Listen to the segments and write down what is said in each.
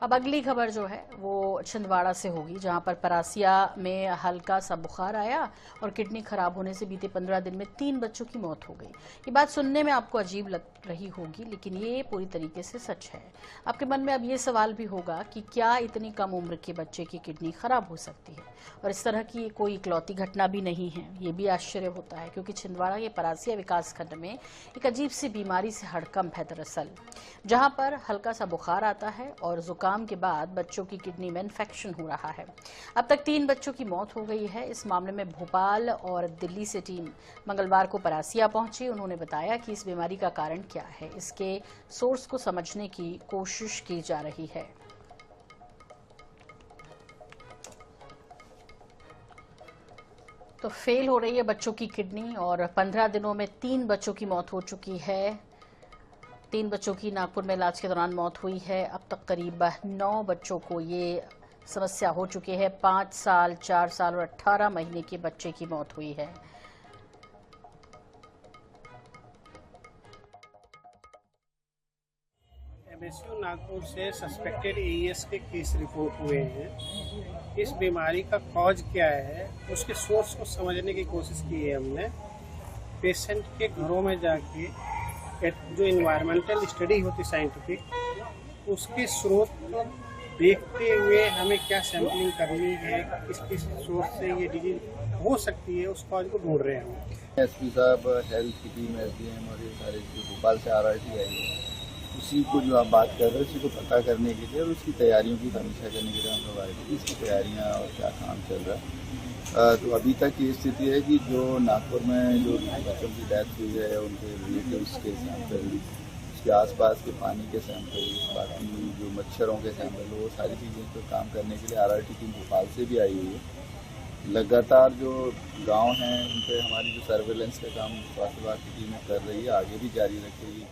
अब अगली खबर जो है वो छिंदवाड़ा से होगी, जहां पर परासिया में हल्का सा बुखार आया और किडनी खराब होने से बीते 15 दिन में 3 बच्चों की मौत हो गई। ये बात सुनने में आपको अजीब लग रही होगी, लेकिन ये पूरी तरीके से सच है। आपके मन में अब ये सवाल भी होगा कि क्या इतनी कम उम्र के बच्चे की किडनी खराब हो सकती है, और इस तरह की कोई इकलौती घटना भी नहीं है। ये भी आश्चर्य होता है क्योंकि छिंदवाड़ा के परासिया विकासखंड में एक अजीब सी बीमारी से हड़कंप है दरअसल, जहां पर हल्का सा बुखार आता है और जुकाम के बाद बच्चों की किडनी में इन्फेक्शन हो रहा है। अब तक 3 बच्चों की मौत हो गई है। इस मामले में भोपाल और दिल्ली से टीम मंगलवार को परासिया पहुंची। उन्होंने बताया कि इस बीमारी का कारण क्या है, इसके सोर्स को समझने की कोशिश की जा रही है। तो फेल हो रही है बच्चों की किडनी और 15 दिनों में 3 बच्चों की मौत हो चुकी है। 3 बच्चों की नागपुर में इलाज के दौरान मौत हुई है। अब तक करीब 9 बच्चों को ये समस्या हो चुकी है। 5 साल, 4 साल और 18 महीने के बच्चे की मौत हुई है। एमएसयू नागपुर से सस्पेक्टेड एईएस के केस रिपोर्ट हुए हैं। इस बीमारी का कॉज क्या है, उसके सोर्स को समझने की कोशिश की है हमने। पेशेंट के घरों में जाके जो इन्वायरमेंटल स्टडी होती साइंटिफिक, उसके स्रोत को देखते हुए हमें क्या सैंपलिंग करनी है, किस किस सोर्स से ये डिजीज हो सकती है, उस कॉज को ढूंढ रहे हैं हम। एसपी साहब, हेल्थ की टीम, एसडीएम और ये सारे जो भोपाल से आरआरटी आई है, उसी को जो आप बात कर रहे हैं उसी को पता करने के लिए और उसकी तैयारियों की समीक्षा करने के लिए हम लोग आए थे, इसकी तैयारियाँ और क्या काम चल रहा है। तो अभी तक ये स्थिति है कि जो नागपुर में जो बच्चों की डेथ हुई है, उनके रिलेटिव्स के सैंपल, उसके आसपास के पानी के सैंपल, बाकी जो मच्छरों के सैंपल, वो सारी चीज़ें पर काम करने के लिए आरआरटी टीम भोपाल से भी आई हुई है। लगातार जो गांव हैं उन पर हमारी जो सर्वेलेंस का काम स्वास्थ्य विभाग की टीमें कर रही है, आगे भी जारी रखेगी।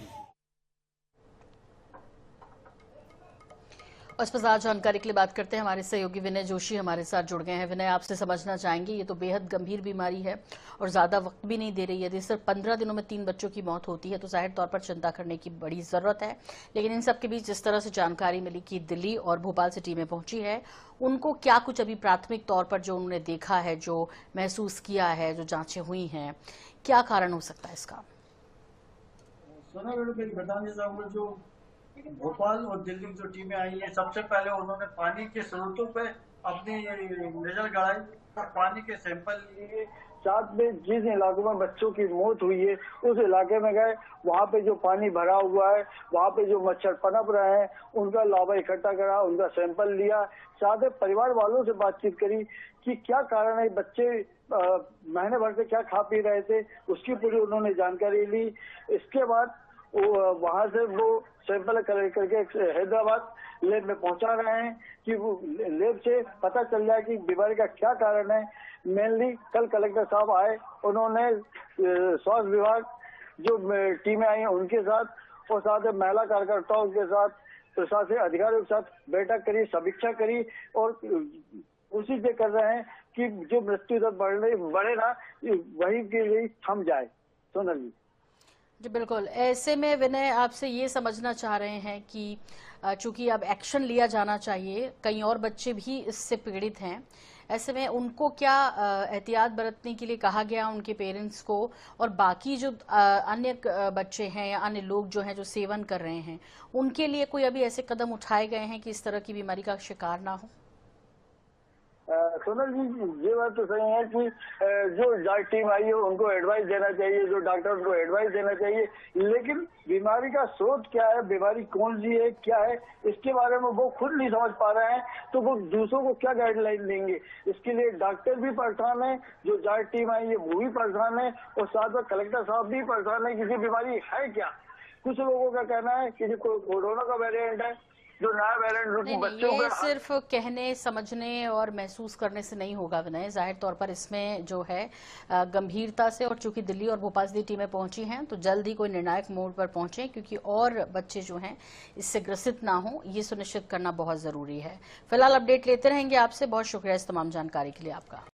और इस पर ज्यादा जानकारी के लिए बात करते हैं, हमारे सहयोगी विनय जोशी हमारे साथ जुड़ गए हैं। विनय, आपसे समझना चाहेंगे, ये तो बेहद गंभीर बीमारी है और ज्यादा वक्त भी नहीं दे रही है। यदि सिर्फ 15 दिनों में 3 बच्चों की मौत होती है तो जाहिर तौर पर चिंता करने की बड़ी जरूरत है। लेकिन इन सबके बीच जिस तरह से जानकारी मिली कि दिल्ली और भोपाल से टीमें पहुंची है, उनको क्या कुछ अभी प्राथमिक तौर पर जो उन्होंने देखा है, जो महसूस किया है, जो जांचें हुई हैं, क्या कारण हो सकता है इसका? सोना मेरी बताने चाहूंगा, जो भोपाल और दिल्ली की जो टीमें आई हैं, सबसे पहले उन्होंने पानी के स्रोतों पे अपनी नजर गड़ाई और पानी के सैंपल लिए। साथ में जिस इलाकों में बच्चों की मौत हुई है उस इलाके में गए, वहाँ पे जो पानी भरा हुआ है, वहाँ पे जो मच्छर पनप रहे हैं, उनका लावा इकट्ठा करा, उनका सैंपल लिया। साथ ही परिवार वालों से बातचीत करी कि क्या कारण है, बच्चे महीने भर से क्या खा पी रहे थे, उसकी पूरी उन्होंने जानकारी ली। इसके बाद वहां से वो सैंपल कलेक्ट करके हैदराबाद लैब में पहुंचा रहे हैं कि वो लैब से पता चल जाए कि बीमारी का क्या कारण है। मेनली कल कलेक्टर साहब आए, उन्होंने स्वास्थ्य विभाग जो टीमें आई हैं उनके साथ और साथ महिला कार्यकर्ताओं के साथ, प्रशासनिक अधिकारियों के साथ बैठक करी, समीक्षा करी और उसी से कर रहे हैं कि जो मृत्यु दर बढ़े ना, वही के लिए थम जाए। सोनल जी बिल्कुल। ऐसे में विनय, आपसे ये समझना चाह रहे हैं कि चूंकि अब एक्शन लिया जाना चाहिए, कई और बच्चे भी इससे पीड़ित हैं, ऐसे में उनको क्या एहतियात बरतने के लिए कहा गया उनके पेरेंट्स को, और बाकी जो अन्य बच्चे हैं या अन्य लोग जो हैं जो सेवन कर रहे हैं, उनके लिए कोई अभी ऐसे कदम उठाए गए हैं कि इस तरह की बीमारी का शिकार ना हो? सोनल जी, ये बात तो सही है कि जो जांच टीम आई है उनको एडवाइस देना चाहिए, जो डॉक्टर उनको एडवाइस देना चाहिए, लेकिन बीमारी का स्रोत क्या है, बीमारी कौन सी है, क्या है, इसके बारे में वो खुद नहीं समझ पा रहे हैं, तो वो दूसरों को क्या गाइडलाइन देंगे। इसके लिए डॉक्टर भी परेशान है, जो जांच टीम आई है वो भी परेशान है और साथ में कलेक्टर साहब भी परेशान है कि ये बीमारी है क्या। कुछ लोगों का कहना है कि कोरोना का वेरिएंट है, जो नया वेरिएंट बच्चों ये सिर्फ कहने, समझने और महसूस करने से नहीं होगा विनय। जाहिर तौर पर इसमें जो है गंभीरता से, और चूंकि दिल्ली और भोपाल से टीमें पहुंची हैं तो जल्द ही कोई निर्णायक मोड़ पर पहुंचे, क्योंकि और बच्चे जो हैं इससे ग्रसित ना हो, ये सुनिश्चित करना बहुत जरूरी है। फिलहाल अपडेट लेते रहेंगे आपसे। बहुत शुक्रिया इस तमाम जानकारी के लिए आपका।